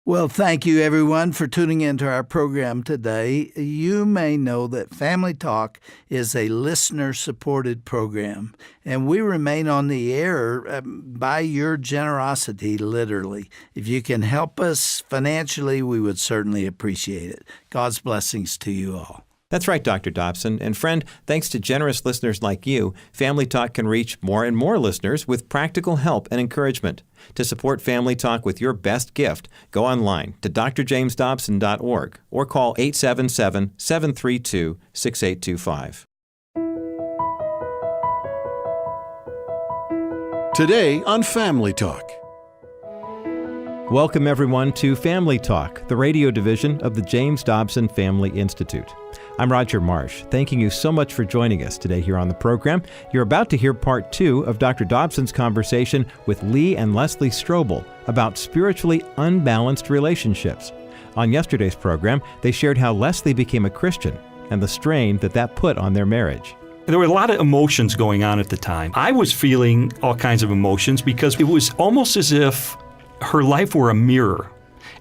Well, thank you, everyone, for tuning into our program today. You may know that Family Talk is a listener-supported program, and we remain on the air by your generosity, literally. If you can help us financially, we would certainly appreciate it. God's blessings to you all. That's right, Dr. Dobson. And friend, thanks to generous listeners like you, Family Talk can reach more and more listeners with practical help and encouragement. To support Family Talk with your best gift, go online to drjamesdobson.org or call 877-732-6825. Today on Family Talk. Welcome, everyone, to Family Talk, the radio division of the James Dobson Family Institute. I'm Roger Marsh, thanking you so much for joining us today here on the program. You're about to hear part 2 of Dr. Dobson's conversation with Lee and Leslie Strobel about spiritually unbalanced relationships. On yesterday's program, they shared how Leslie became a Christian and the strain that put on their marriage. There were a lot of emotions going on at the time. I was feeling all kinds of emotions because it was almost as if her life were a mirror.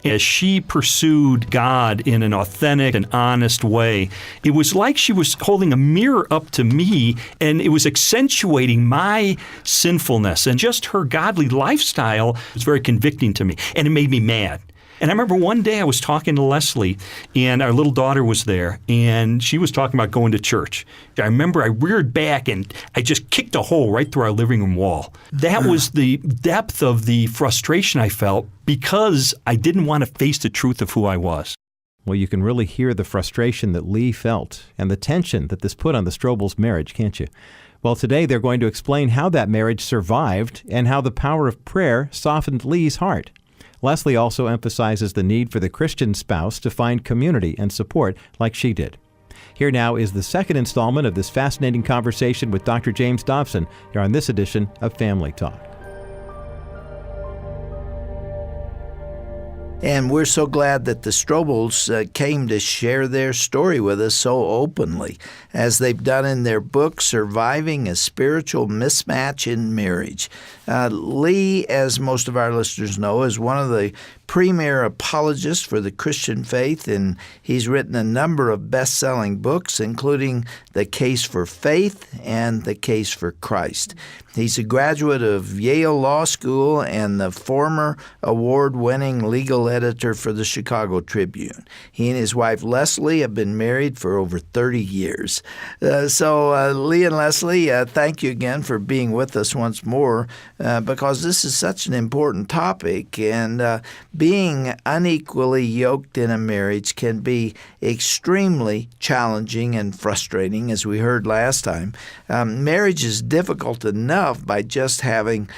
As she pursued God in an authentic and honest way, it was like she was holding a mirror up to me, and it was accentuating my sinfulness. And just her godly lifestyle was very convicting to me, and it made me mad. And I remember one day I was talking to Leslie, and our little daughter was there, and she was talking about going to church. I remember I reared back, and I just kicked a hole right through our living room wall. That was the depth of the frustration I felt because I didn't want to face the truth of who I was. Well, you can really hear the frustration that Lee felt and the tension that this put on the Strobels' marriage, can't you? Well, today they're going to explain how that marriage survived and how the power of prayer softened Lee's heart. Leslie also emphasizes the need for the Christian spouse to find community and support like she did. Here now is the second installment of this fascinating conversation with Dr. James Dobson here on this edition of Family Talk. And we're so glad that the Strobels came to share their story with us so openly, as they've done in their book, Surviving a Spiritual Mismatch in Marriage. Lee, as most of our listeners know, is one of the premier apologists for the Christian faith, and he's written a number of best-selling books, including The Case for Faith and The Case for Christ. He's a graduate of Yale Law School and the former award-winning legal editor for the Chicago Tribune. He and his wife Leslie have been married for over 30 years. So Lee and Leslie, thank you again for being with us once more, because this is such an important topic, and being unequally yoked in a marriage can be extremely challenging and frustrating, as we heard last time. Marriage is difficult enough by just having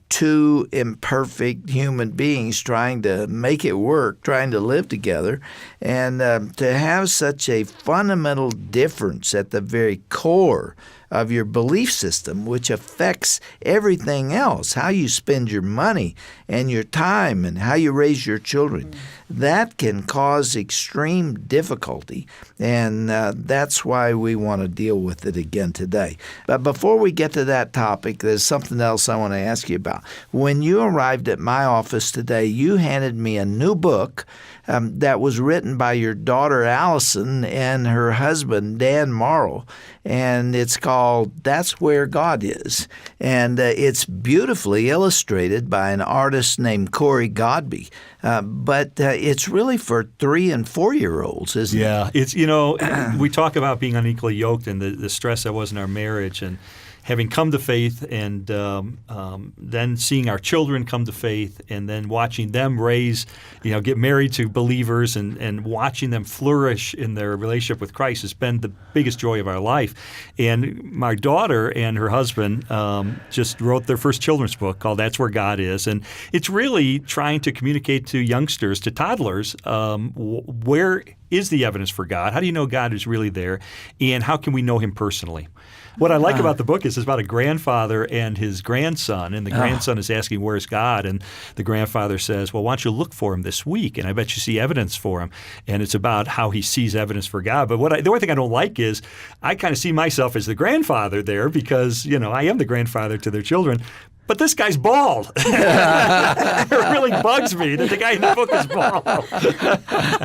two imperfect human beings trying to make it work, trying to live together, and to have such a fundamental difference at the very core of your belief system, which affects everything else, how you spend your money and your time and how you raise your children. That can cause extreme difficulty, and that's why we want to deal with it again today. But before we get to that topic, there's something else I want to ask you about. When you arrived at my office today, you handed me a new book that was written by your daughter Allison and her husband Dan Morrow, and it's called That's Where God Is. And it's beautifully illustrated by an artist named Corey Godby. But it's really for 3- and 4-year-olds, isn't it? Yeah, it's, we talk about being unequally yoked and the stress that was in our marriage, and having come to faith, and then seeing our children come to faith, and then watching them raise, get married to believers, and watching them flourish in their relationship with Christ has been the biggest joy of our life. And my daughter and her husband just wrote their first children's book called That's Where God Is. And it's really trying to communicate to youngsters, to toddlers, where is the evidence for God? How do you know God is really there? And how can we know Him personally? What I like about the book is it's about a grandfather and his grandson, and the grandson is asking, where's God? And the grandfather says, well, why don't you look for him this week? And I bet you see evidence for him. And it's about how he sees evidence for God. But the only thing I don't like is I kind of see myself as the grandfather there because, I am the grandfather to their children. But this guy's bald. It really bugs me that the guy in the book is bald.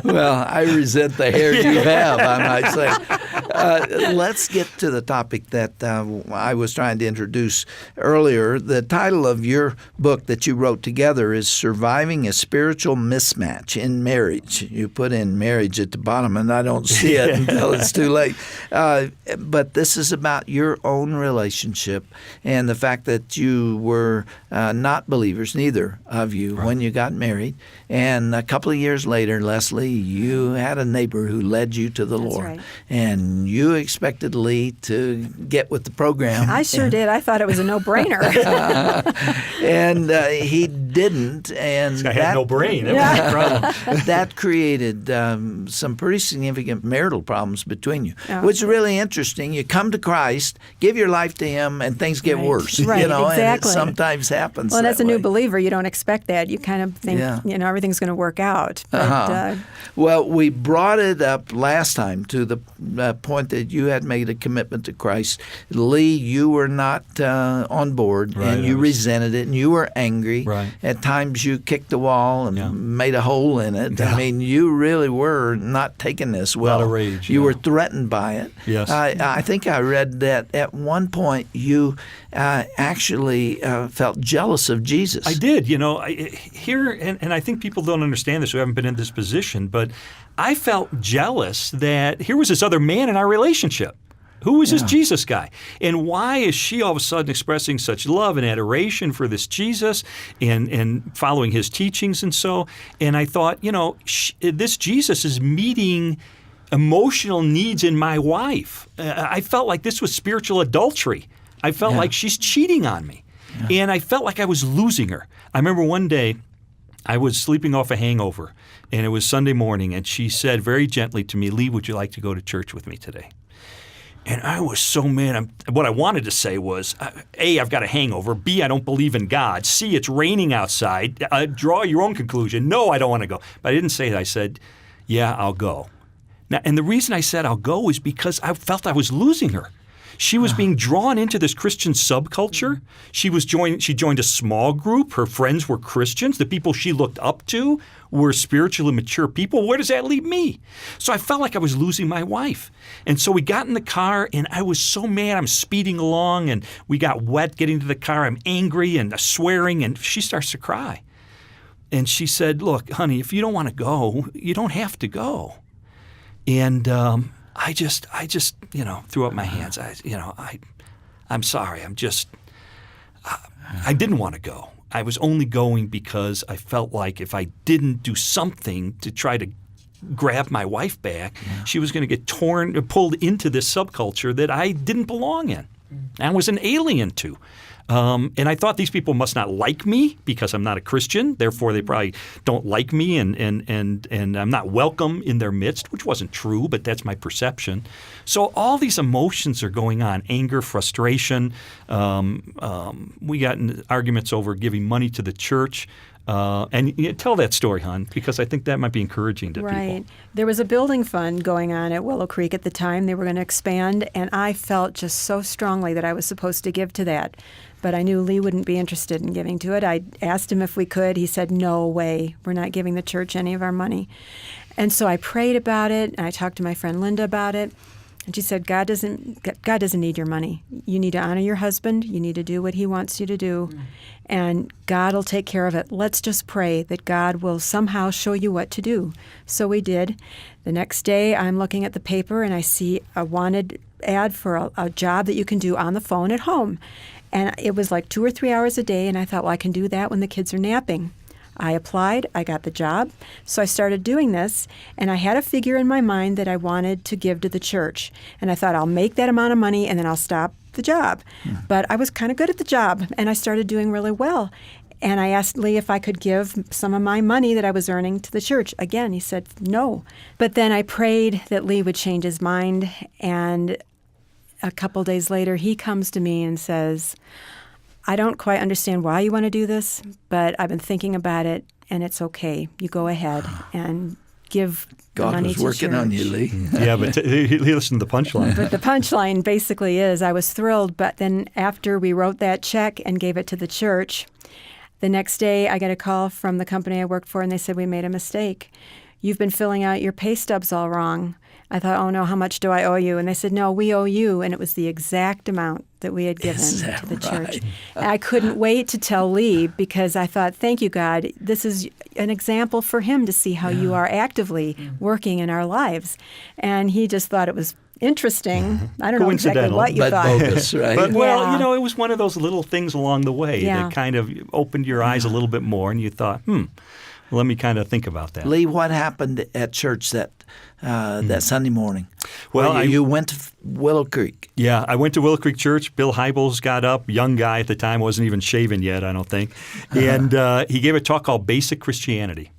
Well, I resent the hair you have, I might say. Let's get to the topic that I was trying to introduce earlier. The title of your book that you wrote together is Surviving a Spiritual Mismatch in Marriage. You put in marriage at the bottom, and I don't see it until it's too late. But this is about your own relationship and the fact that you were not believers, neither of you, when you got married. And a couple of years later, Leslie, you had a neighbor who led you to the Lord. Right. And you expected Lee to get with the program. I sure did. I thought it was a no-brainer. And he didn't. And This guy had no brain. That was the problem. that created some pretty significant marital problems between you, Oh. which is really interesting. You come to Christ, give your life to Him, and things get Right. worse. Right, And it exactly. sometimes happens. Well, and that as a new way. believer, you don't expect that. You kind of think, Yeah. everything's going to work out. But, Well, we brought it up last time to the point that you had made a commitment to Christ. Lee, you were not on board, Right, and you I was- resented it, and you were angry. Right. At times you kicked the wall and Yeah. made a hole in it. Yeah. I mean, you really were not taking this well. Lot of rage, You yeah. were threatened by it. Yes. I think I read that at one point you actually felt jealous of Jesus. I did. And I think people don't understand this who haven't been in this position, but I felt jealous that here was this other man in our relationship. Who is this Jesus guy? And why is she all of a sudden expressing such love and adoration for this Jesus and following his teachings and so? And I thought, this Jesus is meeting emotional needs in my wife. I felt like this was spiritual adultery. I felt like she's cheating on me. Yeah. And I felt like I was losing her. I remember one day I was sleeping off a hangover, and it was Sunday morning, and she said very gently to me, Lee, would you like to go to church with me today? And I was so mad. What I wanted to say was, A, I've got a hangover. B, I don't believe in God. C, it's raining outside. Draw your own conclusion. No, I don't want to go. But I didn't say that. I said, yeah, I'll go. Now, and the reason I said I'll go is because I felt I was losing her. She was being drawn into this Christian subculture. She joined a small group. Her friends were Christians. The people she looked up to were spiritually mature people. Where does that leave me? So I felt like I was losing my wife. And so we got in the car, and I was so mad. I'm speeding along, and we got wet getting to the car. I'm angry and swearing, and she starts to cry. And she said, look, honey, if you don't want to go, you don't have to go. And I just threw up my hands. I'm sorry. I didn't want to go. I was only going because I felt like if I didn't do something to try to grab my wife back, she was going to get pulled into this subculture that I didn't belong in. I was an alien to. And I thought these people must not like me because I'm not a Christian. Therefore, they probably don't like me, and I'm not welcome in their midst, which wasn't true, but that's my perception. So all these emotions are going on: anger, frustration. We got in arguments over giving money to the church. And tell that story, hon, because I think that might be encouraging to Right. people. There was a building fund going on at Willow Creek at the time. They were going to expand, and I felt just so strongly that I was supposed to give to that. But I knew Lee wouldn't be interested in giving to it. I asked him if we could. He said, no way. We're not giving the church any of our money. And so I prayed about it, and I talked to my friend Linda about it. And she said, God doesn't need your money. You need to honor your husband. You need to do what he wants you to do. And God will take care of it. Let's just pray that God will somehow show you what to do. So we did. The next day, I'm looking at the paper, and I see a wanted ad for a job that you can do on the phone at home. And it was like 2 or 3 hours a day, and I thought, well, I can do that when the kids are napping. I applied, I got the job, so I started doing this, and I had a figure in my mind that I wanted to give to the church. And I thought, I'll make that amount of money, and then I'll stop the job. But I was kind of good at the job, and I started doing really well. And I asked Lee if I could give some of my money that I was earning to the church. Again, he said no. But then I prayed that Lee would change his mind, and a couple days later, he comes to me and says, I don't quite understand why you want to do this, but I've been thinking about it, and it's okay. You go ahead and give the God money was to working church. on you, Lee. Yeah, but he listened to the punchline. But the punchline basically is I was thrilled, but then after we wrote that check and gave it to the church, the next day I got a call from the company I worked for, and they said, we made a mistake. You've been filling out your pay stubs all wrong. I thought, oh no, how much do I owe you? And they said, no, we owe you. And it was the exact amount that we had given to the church. And I couldn't wait to tell Lee because I thought, thank you, God. This is an example for him to see how you are actively working in our lives. And he just thought it was interesting. I don't know exactly Coincidental, what you But thought. bogus, right? But, well, Yeah. you know, it was one of those little things along the way Yeah. that kind of opened your eyes a little bit more, and you thought, let me kind of think about that. Lee, what happened at church that Sunday morning? Well, Where you went to Willow Creek. Yeah, I went to Willow Creek Church. Bill Hybels got up, young guy at the time, wasn't even shaven yet, I don't think. And he gave a talk called Basic Christianity.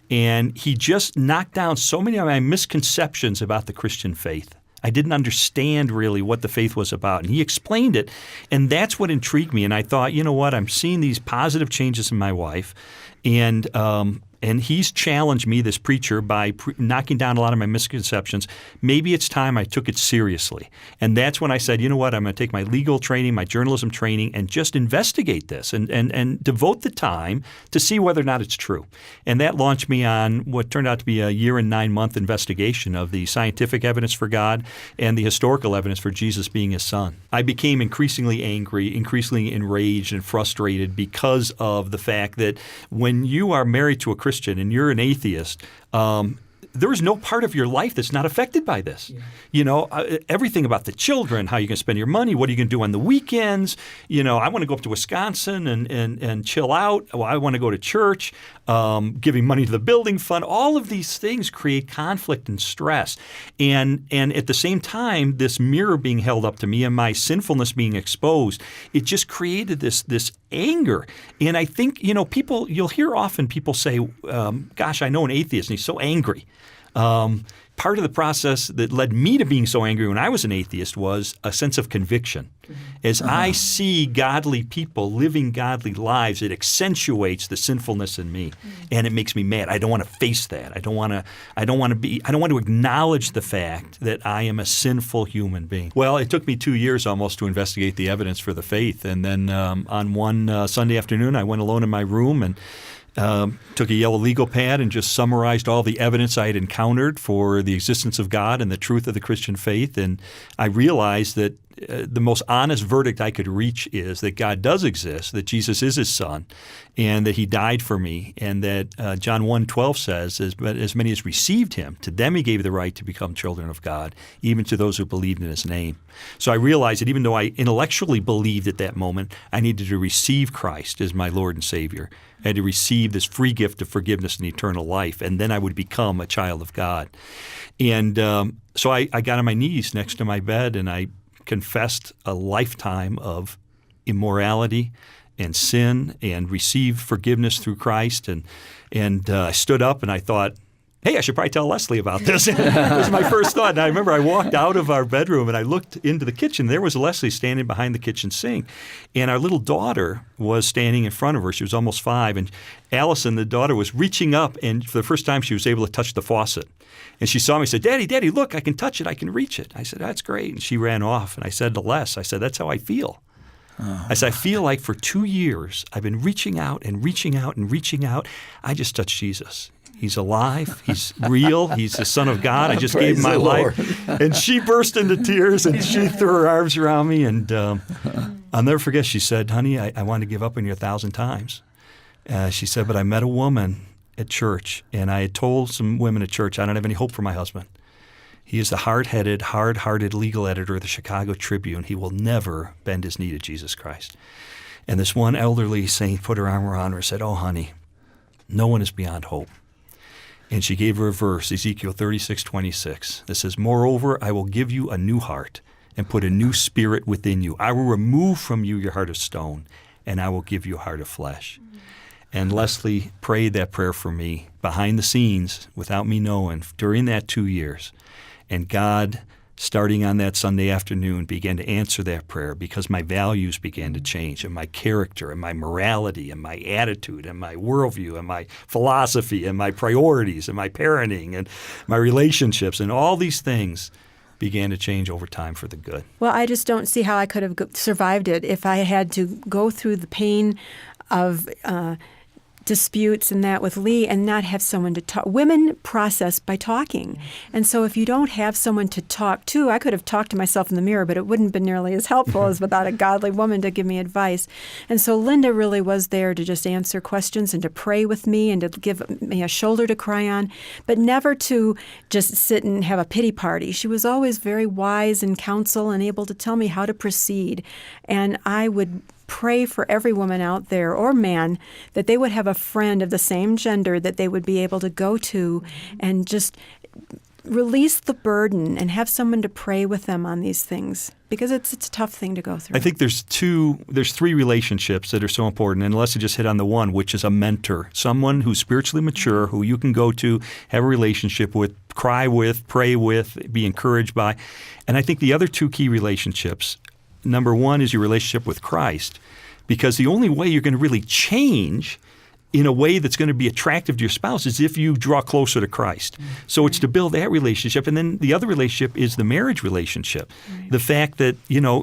And he just knocked down so many of my misconceptions about the Christian faith. I didn't understand really what the faith was about. And he explained it. And that's what intrigued me. And I thought, you know what, I'm seeing these positive changes in my wife. And he's challenged me, this preacher, by knocking down a lot of my misconceptions. Maybe it's time I took it seriously. And that's when I said, you know what, I'm going to take my legal training, my journalism training, and just investigate this and devote the time to see whether or not it's true. And that launched me on what turned out to be a 1 and 9 month investigation of the scientific evidence for God and the historical evidence for Jesus being his son. I became increasingly angry, increasingly enraged and frustrated because of the fact that when you are married to a Christian and you're an atheist, there is no part of your life that's not affected by this. Yeah. You know, everything about the children, how you're going to spend your money, what are you going to do on the weekends. You know, I want to go up to Wisconsin and chill out. Well, I want to go to church, giving money to the building fund. All of these things create conflict and stress. And at the same time, this mirror being held up to me and my sinfulness being exposed, it just created this anger. And I think, you know, you'll hear often people say, gosh, I know an atheist and he's so angry. Part of the process that led me to being so angry when I was an atheist was a sense of conviction. As I see godly people living godly lives, it accentuates the sinfulness in me, and it makes me mad. I don't want to face that. I don't want to acknowledge the fact that I am a sinful human being. Well, it took me 2 years almost to investigate the evidence for the faith, and then on one Sunday afternoon, I went alone in my room and took a yellow legal pad and just summarized all the evidence I had encountered for the existence of God and the truth of the Christian faith. And I realized that the most honest verdict I could reach is that God does exist, that Jesus is his son, and that he died for me, and that John 1:12 says, as many as received him, to them he gave the right to become children of God, even to those who believed in his name. So I realized that even though I intellectually believed at that moment, I needed to receive Christ as my Lord and Savior. I had to receive this free gift of forgiveness and eternal life, and then I would become a child of God. And so I got on my knees next to my bed, and I confessed a lifetime of immorality and sin and received forgiveness through Christ. And I stood up and I thought, hey, I should probably tell Leslie about this. It was my first thought. And I remember I walked out of our bedroom and I looked into the kitchen. There was Leslie standing behind the kitchen sink. And our little daughter was standing in front of her. She was almost 5. And Allison, the daughter, was reaching up. And for the first time, she was able to touch the faucet. And she saw me and said, Daddy, look, I can touch it. I can reach it. I said, that's great. And she ran off. And I said to Les, I said, that's how I feel. I said, I feel like for 2 years, I've been reaching out and reaching out and reaching out. I just touched Jesus. He's alive. He's real. He's the Son of God. I just gave him my life. And she burst into tears, and she threw her arms around me. And I'll never forget, she said, honey, I want to give up on you 1,000 times. She said, but I met a woman at church, and I had told some women at church, I don't have any hope for my husband. He is the hard-headed, hard-hearted legal editor of the Chicago Tribune. He will never bend his knee to Jesus Christ. And this one elderly saint put her arm around her and said, oh, honey, no one is beyond hope. And she gave her a verse, Ezekiel 36:26, that says, moreover, I will give you a new heart and put a new spirit within you. I will remove from you your heart of stone, and I will give you a heart of flesh. And Leslie prayed that prayer for me behind the scenes without me knowing during that 2 years. And God starting on that Sunday afternoon, began to answer that prayer because my values began to change, and my character and my morality and my attitude and my worldview and my philosophy and my priorities and my parenting and my relationships and all these things began to change over time for the good. Well, I just don't see how I could have survived it if I had to go through the pain of disputes and that with Lee and not have someone to talk. Women process by talking. And so if you don't have someone to talk to, I could have talked to myself in the mirror, but it wouldn't have been nearly as helpful as without a godly woman to give me advice. And so Linda really was there to just answer questions and to pray with me and to give me a shoulder to cry on, but never to just sit and have a pity party. She was always very wise in counsel and able to tell me how to proceed. And I would pray for every woman out there or man that they would have a friend of the same gender that they would be able to go to and just release the burden and have someone to pray with them on these things, because it's a tough thing to go through. I think there's three relationships that are so important, and Leslie just hit on the one, which is a mentor, someone who's spiritually mature, who you can go to, have a relationship with, cry with, pray with, be encouraged by. And I think the other two key relationships, number one is your relationship with Christ, because the only way you're going to really change in a way that's going to be attractive to your spouse is if you draw closer to Christ. So it's to build that relationship. And then the other relationship is the marriage relationship. Right. The fact that,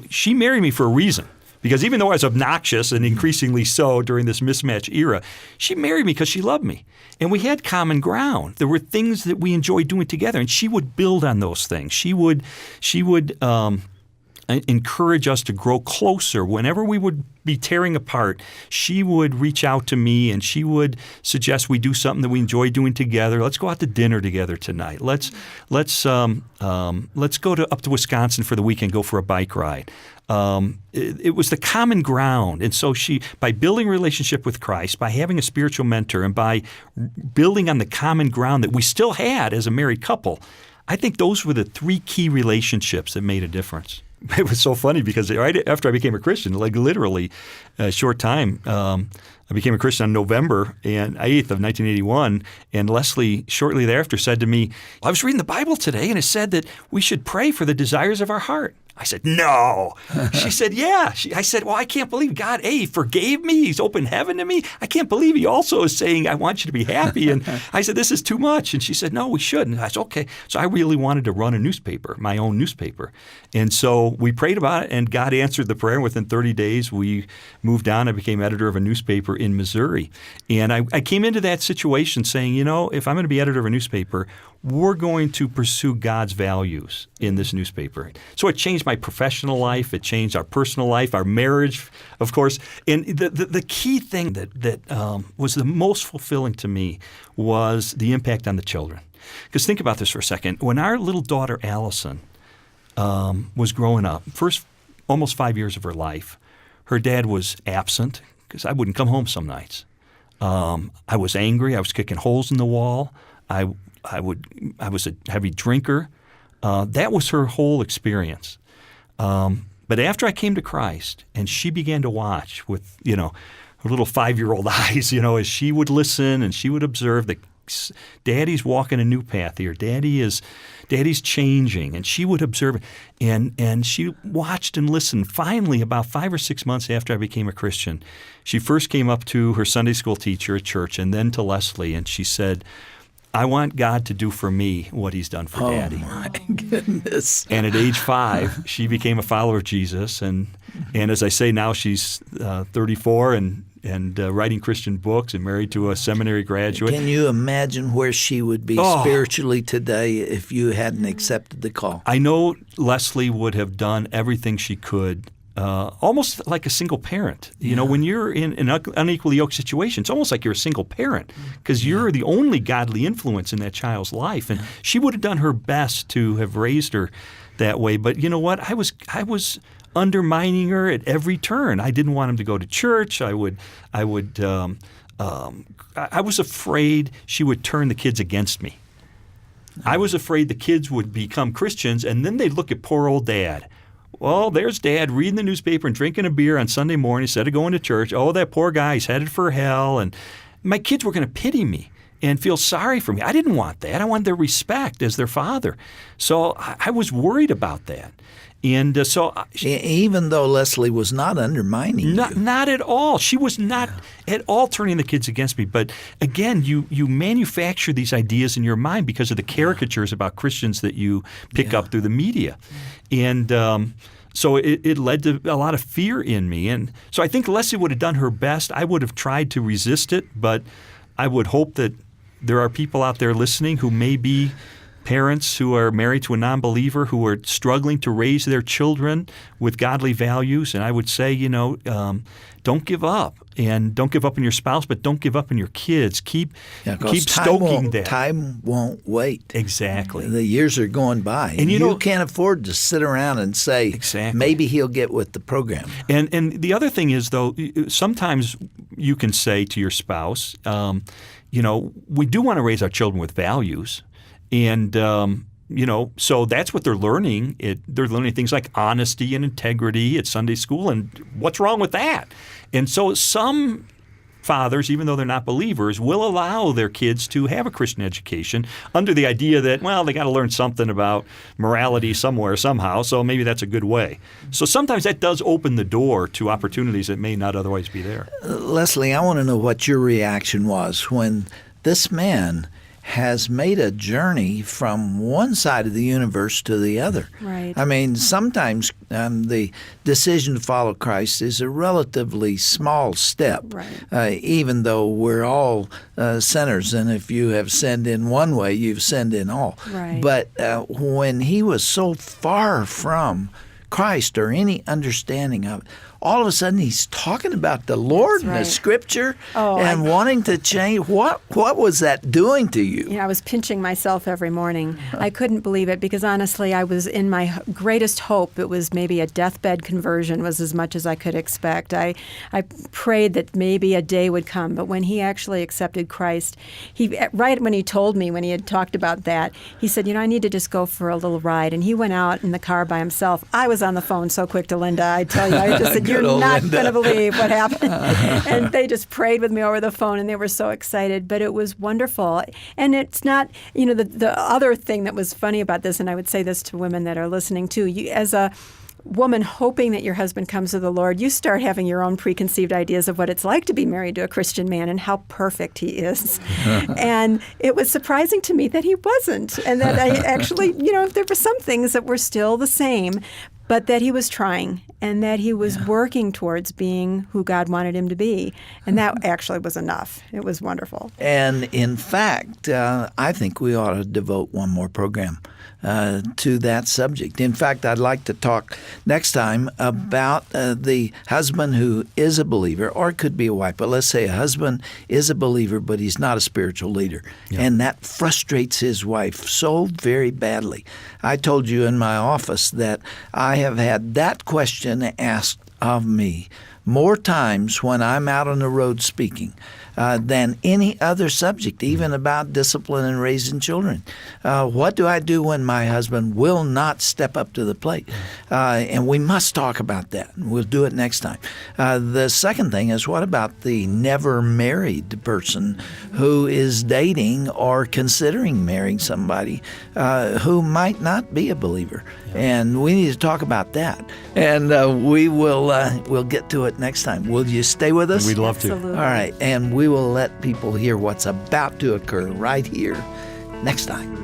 she married me for a reason. Because even though I was obnoxious and increasingly so during this mismatch era, she married me because she loved me. And we had common ground. There were things that we enjoyed doing together, and she would build on those things. She would encourage us to grow closer. Whenever we would be tearing apart, she would reach out to me and she would suggest we do something that we enjoy doing together. Let's go out to dinner together tonight. Let's go up to Wisconsin for the weekend, go for a bike ride. It was the common ground. And so by building a relationship with Christ, by having a spiritual mentor, and by building on the common ground that we still had as a married couple, I think those were the three key relationships that made a difference. It was so funny because right after I became a Christian, like literally a short time, I became a Christian on November 8th of 1981, and Leslie shortly thereafter said to me, I was reading the Bible today and it said that we should pray for the desires of our heart. I said, no. She said, yeah. I said, well, I can't believe God, he forgave me. He's opened heaven to me. I can't believe he also is saying, I want you to be happy. And I said, this is too much. And she said, no, we shouldn't. I said, okay. So I really wanted to run a newspaper, my own newspaper. And so we prayed about it, and God answered the prayer. Within 30 days, we moved on. I became editor of a newspaper in Missouri. And I came into that situation saying, if I'm going to be editor of a newspaper, we're going to pursue God's values in this newspaper. So it changed my professional life. It changed our personal life, our marriage, of course. And the key thing that was the most fulfilling to me was the impact on the children. Because think about this for a second. When our little daughter, Allison, was growing up, first almost 5 years of her life, her dad was absent because I wouldn't come home some nights. I was angry. I was kicking holes in the wall. I was a heavy drinker. That was her whole experience. But after I came to Christ and she began to watch with, her little 5-year-old eyes, as she would listen and she would observe that Daddy's walking a new path here. Daddy's changing, and she would observe it. And she watched and listened. Finally, about 5 or 6 months after I became a Christian, she first came up to her Sunday school teacher at church and then to Leslie, and she said, I want God to do for me what he's done for Daddy. Oh, my goodness. And at age 5, she became a follower of Jesus. And as I say now, she's 34 and writing Christian books and married to a seminary graduate. Can you imagine where she would be spiritually today if you hadn't accepted the call? I know Leslie would have done everything she could, almost like a single parent. When you're in an unequally yoked situation, it's almost like you're a single parent because you're the only godly influence in that child's life. And she would have done her best to have raised her that way. But you know what? I was undermining her at every turn. I didn't want him to go to church. I was afraid she would turn the kids against me. I was afraid the kids would become Christians, and then they'd look at poor old Dad. Well, there's Dad reading the newspaper and drinking a beer on Sunday morning instead of going to church. Oh, that poor guy, he's headed for hell. And my kids were going to pity me. and feel sorry for me. I didn't want that. I wanted their respect as their father. So I was worried about that. And even though Leslie was not undermining you. Not at all. She was not at all turning the kids against me. But again, you manufacture these ideas in your mind because of the caricatures about Christians that you pick up through the media. And so it led to a lot of fear in me. And so I think Leslie would have done her best. I would have tried to resist it, but I would hope that there are people out there listening who may be parents who are married to a non-believer who are struggling to raise their children with godly values. And I would say, don't give up. And don't give up on your spouse, but don't give up on your kids. Keep stoking that. Time won't wait. Exactly. The years are going by. And you can't afford to sit around and say, maybe he'll get with the program. And the other thing is, though, sometimes you can say to your spouse, we do want to raise our children with values. And, so that's what they're learning. They're learning things like honesty and integrity at Sunday school. And what's wrong with that? And so some fathers, even though they're not believers, will allow their kids to have a Christian education under the idea that, they got to learn something about morality somewhere, somehow. So maybe that's a good way. So sometimes that does open the door to opportunities that may not otherwise be there. Leslie, I want to know what your reaction was when this man has made a journey from one side of the universe to the other. Right. I mean, sometimes the decision to follow Christ is a relatively small step, even though we're all sinners, and if you have sinned in one way, you've sinned in all. Right. But when he was so far from Christ or any understanding of it, all of a sudden he's talking about the Lord and the Scripture and wanting to change. What was that doing to you? I was pinching myself every morning. I couldn't believe it because honestly I was in my greatest hope. It was maybe a deathbed conversion was as much as I could expect. I prayed that maybe a day would come, but when he actually accepted Christ, right when he told me, when he had talked about that, he said, I need to just go for a little ride. And he went out in the car by himself. I was on the phone so quick to Linda, I tell you. I just said, you're not going to believe what happened. And they just prayed with me over the phone, and they were so excited. But it was wonderful. And it's not, the other thing that was funny about this, and I would say this to women that are listening too, as a woman hoping that your husband comes to the Lord, you start having your own preconceived ideas of what it's like to be married to a Christian man and how perfect he is. And it was surprising to me that he wasn't, and that I actually, there were some things that were still the same, but that he was trying and that he was working towards being who God wanted him to be. And that actually was enough. It was wonderful. And in fact, I think we ought to devote one more program to that subject. In fact, I'd like to talk next time about the husband who is a believer, or it could be a wife, but let's say a husband is a believer, but he's not a spiritual leader. Yeah. And that frustrates his wife so very badly. I told you in my office that I have had that question asked of me more times when I'm out on the road speaking than any other subject, even about discipline and raising children. What do I do when my husband will not step up to the plate? And we must talk about that. We'll do it next time. The second thing is, what about the never married person who is dating or considering marrying somebody who might not be a believer? And we need to talk about that. And we'll get to it next time. Will you stay with us? We'd love to. Absolutely. All right. And we will let people hear what's about to occur right here next time.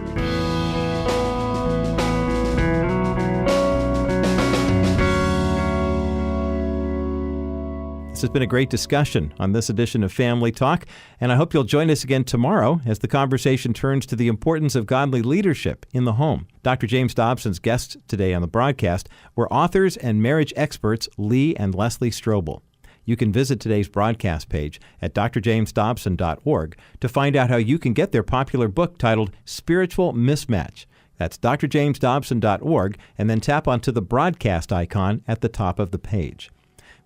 This has been a great discussion on this edition of Family Talk, and I hope you'll join us again tomorrow as the conversation turns to the importance of godly leadership in the home. Dr. James Dobson's guests today on the broadcast were authors and marriage experts Lee and Leslie Strobel. You can visit today's broadcast page at drjamesdobson.org to find out how you can get their popular book titled Spiritual Mismatch. That's drjamesdobson.org, and then tap onto the broadcast icon at the top of the page.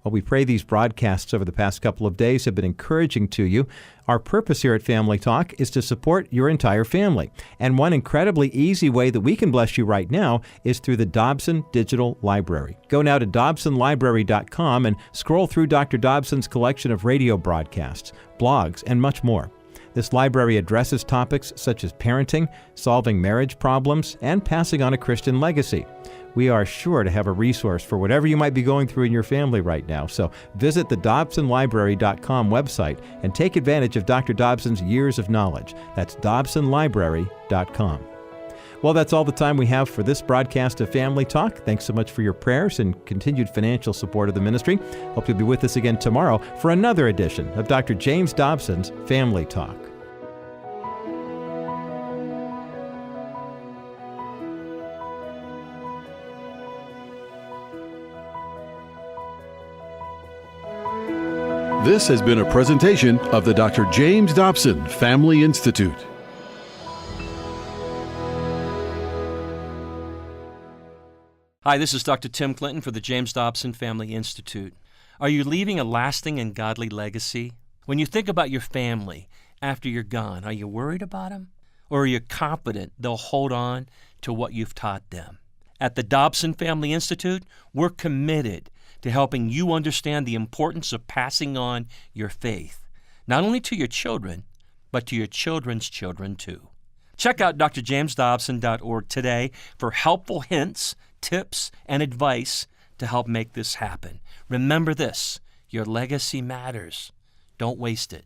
Well, we pray these broadcasts over the past couple of days have been encouraging to you. Our purpose here at Family Talk is to support your entire family. And one incredibly easy way that we can bless you right now is through the Dobson Digital Library. Go now to dobsonlibrary.com and scroll through Dr. Dobson's collection of radio broadcasts, blogs, and much more. This library addresses topics such as parenting, solving marriage problems, and passing on a Christian legacy. We are sure to have a resource for whatever you might be going through in your family right now. So visit the DobsonLibrary.com website and take advantage of Dr. Dobson's years of knowledge. That's DobsonLibrary.com. Well, that's all the time we have for this broadcast of Family Talk. Thanks so much for your prayers and continued financial support of the ministry. Hope you'll be with us again tomorrow for another edition of Dr. James Dobson's Family Talk. This has been a presentation of the Dr. James Dobson Family Institute. Hi, this is Dr. Tim Clinton for the James Dobson Family Institute. Are you leaving a lasting and godly legacy? When you think about your family after you're gone, are you worried about them? Or are you confident they'll hold on to what you've taught them? At the Dobson Family Institute, we're committed to helping you understand the importance of passing on your faith, not only to your children, but to your children's children too. Check out drjamesdobson.org today for helpful hints, tips, and advice to help make this happen. Remember this, your legacy matters. Don't waste it.